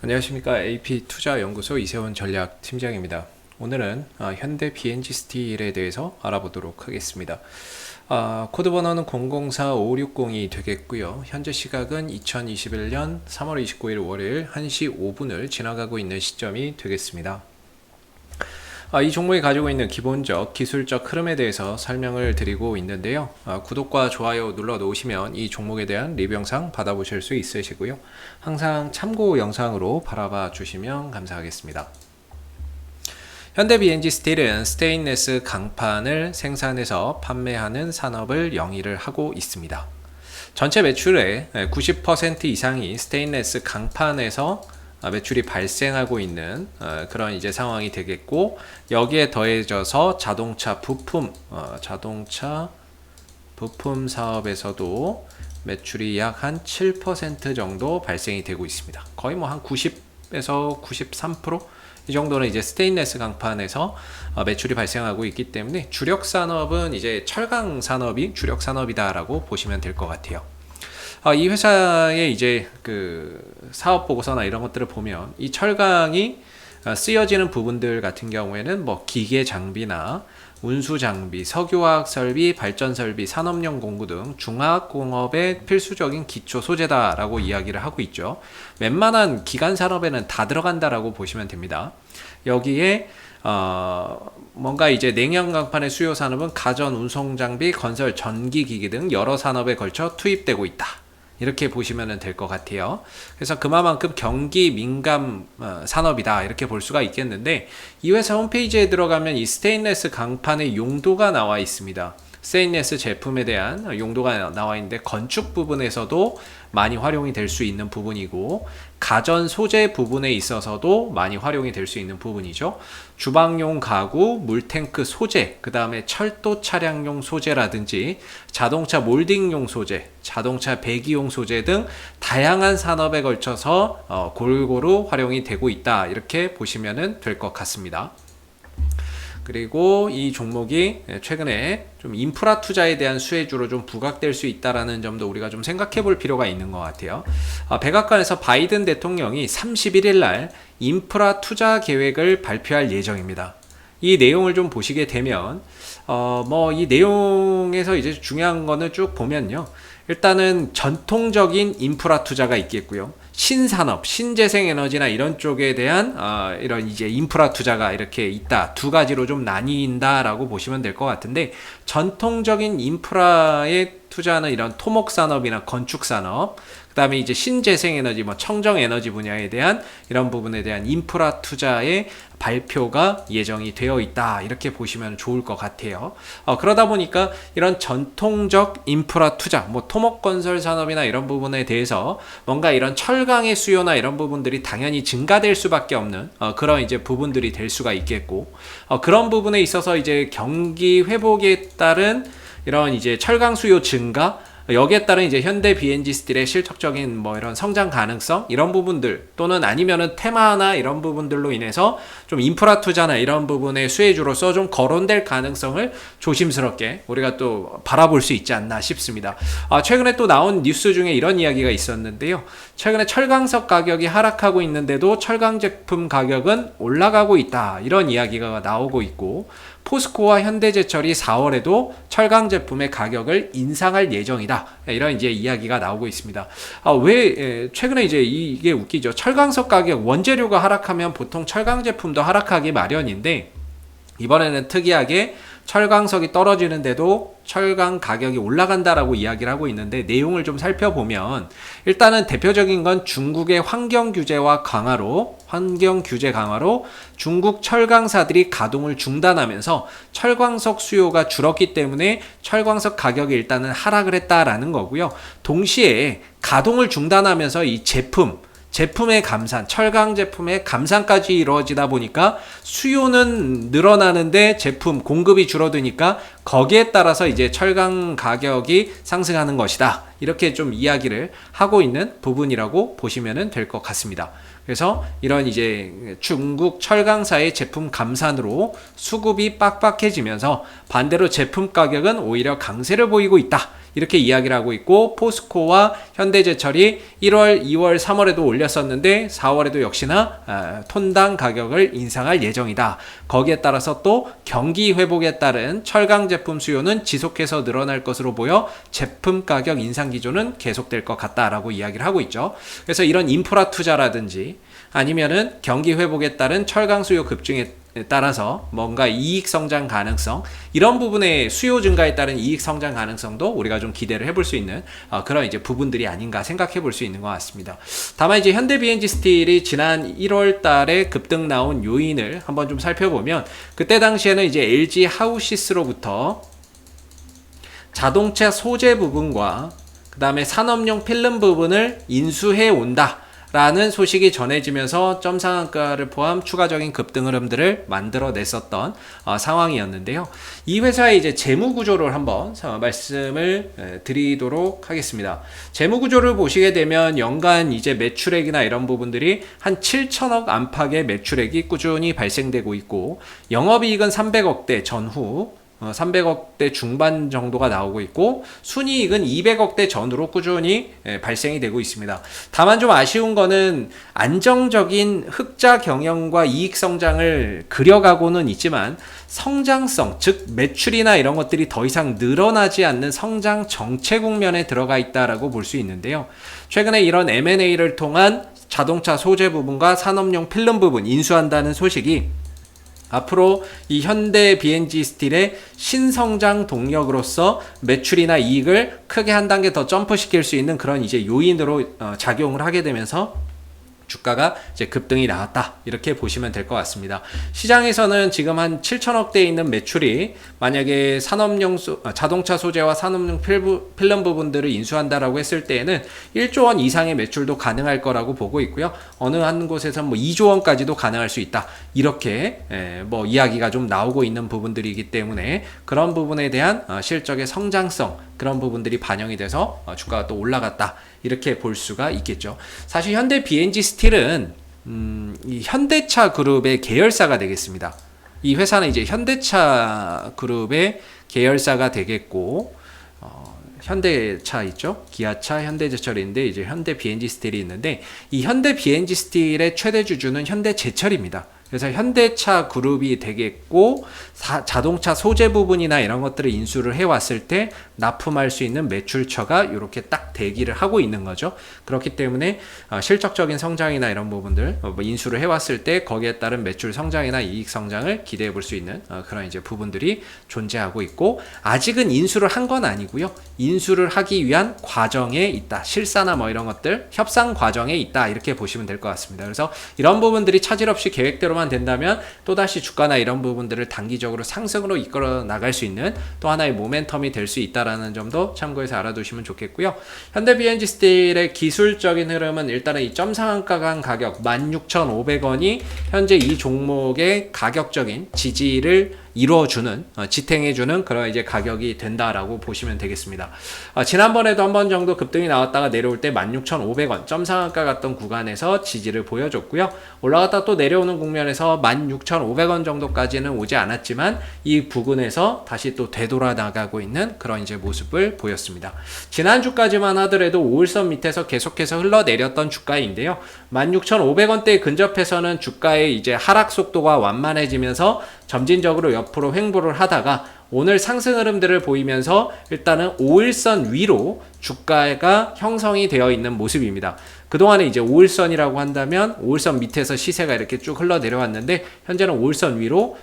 안녕하십니까. AP투자연구소 이세훈 전략팀장입니다. 오늘은 현대 BNG 스틸에 대해서 알아보도록 하겠습니다. 코드 번호는 004560이 되겠고요. 현재 시각은 2021년 3월 29일 월요일 1시 5분을 지나가고 있는 시점이 되겠습니다. 이 종목이 가지고 있는 기본적 기술적 흐름에 대해서 설명을 드리고 있는데요. 구독과 좋아요 눌러 놓으시면 이 종목에 대한 리뷰 영상 받아보실 수 있으시고요. 항상 참고 영상으로 바라봐 주시면 감사하겠습니다. 현대 BNG 스틸은 스테인레스 강판을 생산해서 판매하는 산업을 영위를 하고 있습니다. 전체 매출의 90% 이상이 스테인레스 강판에서 매출이 발생하고 있는 그런 이제 상황이 되겠고, 여기에 더해져서 자동차 부품 사업에서도 매출이 약 한 7% 정도 발생이 되고 있습니다. 거의 뭐 한 90에서 93%? 이 정도는 이제 스테인레스 강판에서 매출이 발생하고 있기 때문에 주력 산업은 이제 철강 산업이 주력 산업이다라고 보시면 될 것 같아요. 이 회사의 이제 그 사업 보고서나 이런 것들을 보면 이 철강이 쓰여지는 부분들 같은 경우에는 뭐 기계 장비나 운수 장비, 석유화학 설비, 발전 설비, 산업용 공구 등 중화학공업의 필수적인 기초 소재다라고 이야기를 하고 있죠. 웬만한 기간 산업에는 다 들어간다라고 보시면 됩니다. 여기에 뭔가 이제 냉형 강판의 수요 산업은 가전, 운송 장비, 건설, 전기 기기 등 여러 산업에 걸쳐 투입되고 있다. 이렇게 보시면 될 것 같아요. 그래서 그만큼 경기 민감 산업이다 이렇게 볼 수가 있겠는데, 이 회사 홈페이지에 들어가면 이 스테인레스 강판의 용도가 나와 있습니다. 스테인레스 제품에 대한 용도가 나와 있는데, 건축 부분에서도 많이 활용이 될 수 있는 부분이고, 가전 소재 부분에 있어서도 많이 활용이 될 수 있는 부분이죠. 주방용 가구, 물탱크 소재, 그 다음에 철도 차량용 소재라든지 자동차 몰딩용 소재, 자동차 배기용 소재 등 다양한 산업에 걸쳐서 골고루 활용이 되고 있다 이렇게 보시면 될 것 같습니다. 그리고 이 종목이 최근에 좀 인프라 투자에 대한 수혜주로 좀 부각될 수 있다라는 점도 우리가 좀 생각해 볼 필요가 있는 것 같아요. 백악관에서 바이든 대통령이 31일 날 인프라 투자 계획을 발표할 예정입니다. 이 내용을 좀 보시게 되면 이 내용에서 이제 중요한 거는 쭉 보면요. 일단은 전통적인 인프라 투자가 있겠고요. 신산업, 신재생에너지나 이런 쪽에 대한 이런 이제 인프라 투자가 이렇게 있다. 두 가지로 좀 나뉜다라고 보시면 될 것 같은데, 전통적인 인프라에 투자하는 이런 토목산업이나 건축산업, 그 다음에 이제 신재생에너지, 청정에너지 분야에 대한 이런 부분에 대한 인프라 투자의 발표가 예정이 되어 있다. 이렇게 보시면 좋을 것 같아요. 그러다 보니까 이런 전통적 인프라 투자, 토목건설 산업이나 이런 부분에 대해서 뭔가 이런 철강의 수요나 이런 부분들이 당연히 증가될 수밖에 없는 그런 이제 부분들이 될 수가 있겠고, 그런 부분에 있어서 이제 경기 회복에 따른 이런 이제 철강 수요 증가, 여기에 따른 이제 현대 BNG 스틸의 실질적인 이런 성장 가능성, 이런 부분들, 또는 아니면은 테마나 이런 부분들로 인해서 좀 인프라 투자나 이런 부분의 수혜주로서 좀 거론될 가능성을 조심스럽게 우리가 또 바라볼 수 있지 않나 싶습니다. 최근에 또 나온 뉴스 중에 이런 이야기가 있었는데요. 최근에 철강석 가격이 하락하고 있는데도 철강 제품 가격은 올라가고 있다. 이런 이야기가 나오고 있고, 포스코와 현대제철이 4월에도 철강 제품의 가격을 인상할 예정이다. 이런 이제 이야기가 나오고 있습니다. 왜 최근에 이제 이게 웃기죠. 철강석 가격, 원재료가 하락하면 보통 철강 제품도 하락하기 마련인데, 이번에는 특이하게 철강석이 떨어지는데도 철강 가격이 올라간다라고 이야기를 하고 있는데, 내용을 좀 살펴보면 일단은 대표적인 건 중국의 환경 규제 강화로 중국 철강사들이 가동을 중단하면서 철광석 수요가 줄었기 때문에 철광석 가격이 일단은 하락을 했다라는 거고요. 동시에 가동을 중단하면서 이 제품의 감산, 철강 제품의 감산까지 이루어지다 보니까 수요는 늘어나는데 제품 공급이 줄어드니까 거기에 따라서 이제 철강 가격이 상승하는 것이다. 이렇게 좀 이야기를 하고 있는 부분이라고 보시면 될 것 같습니다. 그래서 이런 이제 중국 철강사의 제품 감산으로 수급이 빡빡해지면서 반대로 제품 가격은 오히려 강세를 보이고 있다. 이렇게 이야기를 하고 있고, 포스코와 현대제철이 1월, 2월, 3월에도 올렸었는데 4월에도 역시나 톤당 가격을 인상할 예정이다. 거기에 따라서 또 경기 회복에 따른 철강 제품 수요는 지속해서 늘어날 것으로 보여 제품 가격 인상 기조는 계속될 것 같다라고 이야기를 하고 있죠. 그래서 이런 인프라 투자라든지 아니면은 경기 회복에 따른 철강 수요 급증에 따라서 뭔가 이익 성장 가능성, 이런 부분의 수요 증가에 따른 이익 성장 가능성도 우리가 좀 기대를 해볼 수 있는 그런 이제 부분들이 아닌가 생각해 볼 수 있는 것 같습니다. 다만 이제 현대 BNG 스틸이 지난 1월 달에 급등 나온 요인을 한번 좀 살펴보면, 그때 당시에는 이제 LG 하우시스로부터 자동차 소재 부분과 그 다음에 산업용 필름 부분을 인수해 온다 라는 소식이 전해지면서 점상한가를 포함 추가적인 급등 흐름들을 만들어냈었던 상황이었는데요. 이 회사의 이제 재무 구조를 한번 말씀을 드리도록 하겠습니다. 재무 구조를 보시게 되면 연간 이제 매출액이나 이런 부분들이 한 7천억 안팎의 매출액이 꾸준히 발생되고 있고, 영업이익은 300억대 전후 300억대 중반 정도가 나오고 있고, 순이익은 200억대 전후로 꾸준히 발생이 되고 있습니다. 다만 좀 아쉬운 거는 안정적인 흑자 경영과 이익 성장을 그려가고는 있지만 성장성, 즉 매출이나 이런 것들이 더 이상 늘어나지 않는 성장 정체 국면에 들어가 있다라고 볼 수 있는데요. 최근에 이런 M&A를 통한 자동차 소재 부분과 산업용 필름 부분 인수한다는 소식이 앞으로 이 현대 BNG 스틸의 신성장 동력으로서 매출이나 이익을 크게 한 단계 더 점프시킬 수 있는 그런 이제 요인으로 작용을 하게 되면서 주가가 이제 급등이 나왔다, 이렇게 보시면 될 것 같습니다. 시장에서는 지금 한 7천억대에 있는 매출이 만약에 산업용 자동차 소재와 산업용 필름 부분들을 인수한다라고 했을 때에는 1조 원 이상의 매출도 가능할 거라고 보고 있고요. 어느 한 곳에서는 뭐 2조 원까지도 가능할 수 있다, 이렇게 뭐 이야기가 좀 나오고 있는 부분들이기 때문에 그런 부분에 대한 실적의 성장성, 그런 부분들이 반영이 돼서 주가가 또 올라갔다, 이렇게 볼 수가 있겠죠. 사실 현대 BNG 스틸은 이 현대차 그룹의 계열사가 되겠습니다. 이 회사는 이제 현대차 그룹의 계열사가 되겠고, 현대차 있죠? 기아차, 현대제철인데 이제 현대 BNG 스틸이 있는데, 이 현대 BNG 스틸의 최대 주주는 현대제철입니다. 그래서 현대차 그룹이 되겠고, 자동차 소재 부분이나 이런 것들을 인수를 해왔을 때 납품할 수 있는 매출처가 이렇게 딱 대기를 하고 있는 거죠. 그렇기 때문에 실적적인 성장이나 이런 부분들 인수를 해왔을 때 거기에 따른 매출 성장이나 이익 성장을 기대해 볼 수 있는 그런 이제 부분들이 존재하고 있고, 아직은 인수를 한 건 아니고요. 인수를 하기 위한 과정에 있다. 실사나 뭐 이런 것들 협상 과정에 있다, 이렇게 보시면 될 것 같습니다. 그래서 이런 부분들이 차질 없이 계획대로만 된다면 또다시 주가나 이런 부분들을 단기적으로 상승으로 이끌어 나갈 수 있는 또 하나의 모멘텀이 될 수 있다라는 점도 참고해서 알아두시면 좋겠고요. 현대 BNG 스틸의 기술적인 흐름은 일단은 이 점상한가 간 가격 16,500원이 현재 이 종목의 가격적인 지지를 이루어주는, 지탱해주는 그런 이제 가격이 된다라고 보시면 되겠습니다. 지난번에도 한 번 정도 급등이 나왔다가 내려올 때 16,500원 점상한가 갔던 구간에서 지지를 보여줬고요. 올라갔다 또 내려오는 국면에서 16,500원 정도까지는 오지 않았지만 이 부근에서 다시 또 되돌아 나가고 있는 그런 이제 모습을 보였습니다. 지난주까지만 하더라도 5일선 밑에서 계속해서 흘러내렸던 주가인데요. 16,500원대에 근접해서는 주가의 이제 하락 속도가 완만해지면서 점진적으로 옆으로 횡보를 하다가 오늘 상승 흐름들을 보이면서 일단은 5일선 위로 주가가 형성이 되어 있는 모습입니다. 그동안에 이제 5일선이라고 한다면 5일선 밑에서 시세가 이렇게 쭉 흘러 내려왔는데, 현재는 5일선 위로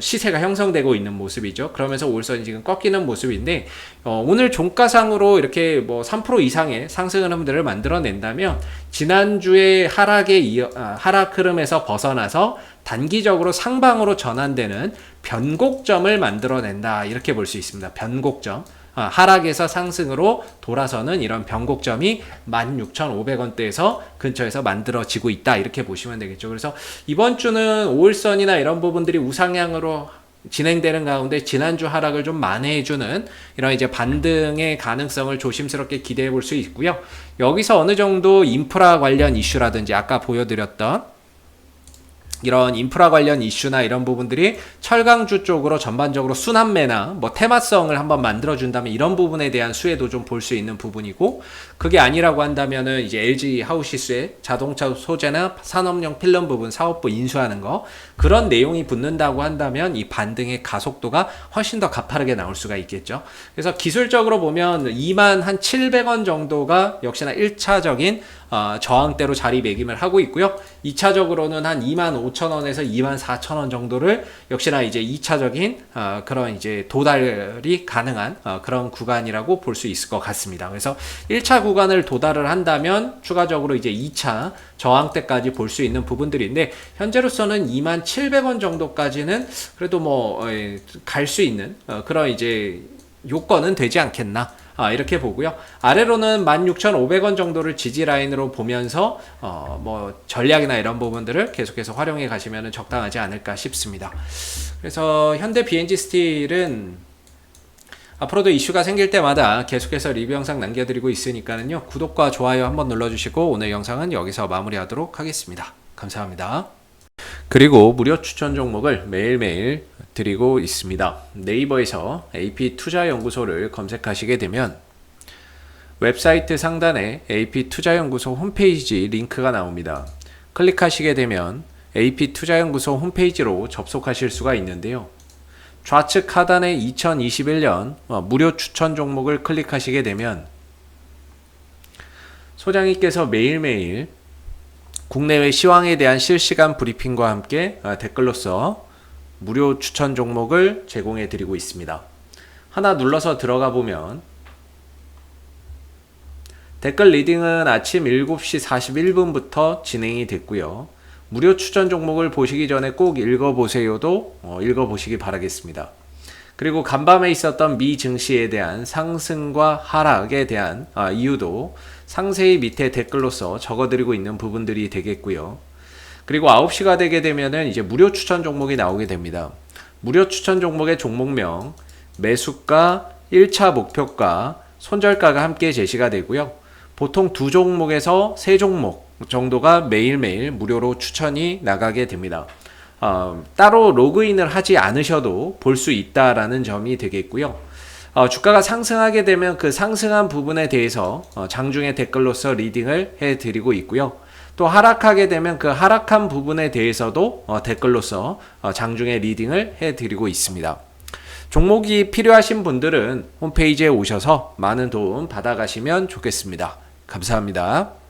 시세가 형성되고 있는 모습이죠. 그러면서 5일선이 지금 꺾이는 모습인데, 오늘 종가상으로 이렇게 뭐 3% 이상의 상승 흐름들을 만들어낸다면 지난주의 하락 흐름에서 벗어나서 단기적으로 상방으로 전환되는 변곡점을 만들어낸다, 이렇게 볼 수 있습니다. 변곡점. 하락에서 상승으로 돌아서는 이런 변곡점이 16,500원대에서 근처에서 만들어지고 있다, 이렇게 보시면 되겠죠. 그래서 이번 주는 5일선이나 이런 부분들이 우상향으로 진행되는 가운데 지난주 하락을 좀 만회해주는 이런 이제 반등의 가능성을 조심스럽게 기대해 볼 수 있고요. 여기서 어느 정도 인프라 관련 이슈라든지 아까 보여드렸던 이런 인프라 관련 이슈나 이런 부분들이 철강주 쪽으로 전반적으로 순환매나 뭐 테마성을 한번 만들어준다면 이런 부분에 대한 수혜도 좀 볼 수 있는 부분이고, 그게 아니라고 한다면은 이제 LG 하우시스의 자동차 소재나 산업용 필름 부분 사업부 인수하는 거, 그런 내용이 붙는다고 한다면 이 반등의 가속도가 훨씬 더 가파르게 나올 수가 있겠죠. 그래서 기술적으로 보면 21,700원 정도가 역시나 1차적인 저항대로 자리매김을 하고 있고요. 2차적으로는 한 25,000원에서 24,000원 정도를 역시나 이제 2차적인 그런 이제 도달이 가능한 그런 구간이라고 볼 수 있을 것 같습니다. 그래서 1차 구간을 도달을 한다면 추가적으로 이제 2차 저항대까지 볼 수 있는 부분들인데, 현재로서는 27,000원 정도까지는 그래도 뭐 갈 수 있는 그런 이제 요건은 되지 않겠나, 이렇게 보고요. 아래로는 16,500원 정도를 지지 라인으로 보면서 뭐 전략이나 이런 부분들을 계속해서 활용해 가시면 적당하지 않을까 싶습니다. 그래서 현대 BNG 스틸은 앞으로도 이슈가 생길 때마다 계속해서 리뷰 영상 남겨드리고 있으니까요. 구독과 좋아요 한번 눌러주시고 오늘 영상은 여기서 마무리하도록 하겠습니다. 감사합니다. 그리고 무료 추천 종목을 매일매일 드리고 있습니다. 네이버에서 AP투자연구소를 검색하시게 되면 웹사이트 상단에 AP투자연구소 홈페이지 링크가 나옵니다. 클릭하시게 되면 AP투자연구소 홈페이지로 접속하실 수가 있는데요. 좌측 하단에 2021년 무료 추천 종목을 클릭하시게 되면 소장님께서 매일매일 국내외 시황에 대한 실시간 브리핑과 함께 댓글로서 무료 추천 종목을 제공해 드리고 있습니다. 하나 눌러서 들어가 보면 댓글 리딩은 아침 7시 41분부터 진행이 됐고요. 무료 추천 종목을 보시기 전에 꼭 읽어보세요도 읽어보시기 바라겠습니다. 그리고 간밤에 있었던 미 증시에 대한 상승과 하락에 대한 이유도 상세히 밑에 댓글로서 적어드리고 있는 부분들이 되겠고요. 그리고 9시가 되게 되면은 이제 무료 추천 종목이 나오게 됩니다. 무료 추천 종목의 종목명, 매수가, 1차 목표가, 손절가가 함께 제시가 되고요. 보통 2종목에서 3종목 정도가 매일매일 무료로 추천이 나가게 됩니다. 따로 로그인을 하지 않으셔도 볼 수 있다라는 점이 되겠고요. 주가가 상승하게 되면 그 상승한 부분에 대해서 장중에 댓글로서 리딩을 해드리고 있고요. 또 하락하게 되면 그 하락한 부분에 대해서도 댓글로서 장중에 리딩을 해드리고 있습니다. 종목이 필요하신 분들은 홈페이지에 오셔서 많은 도움 받아가시면 좋겠습니다. 감사합니다.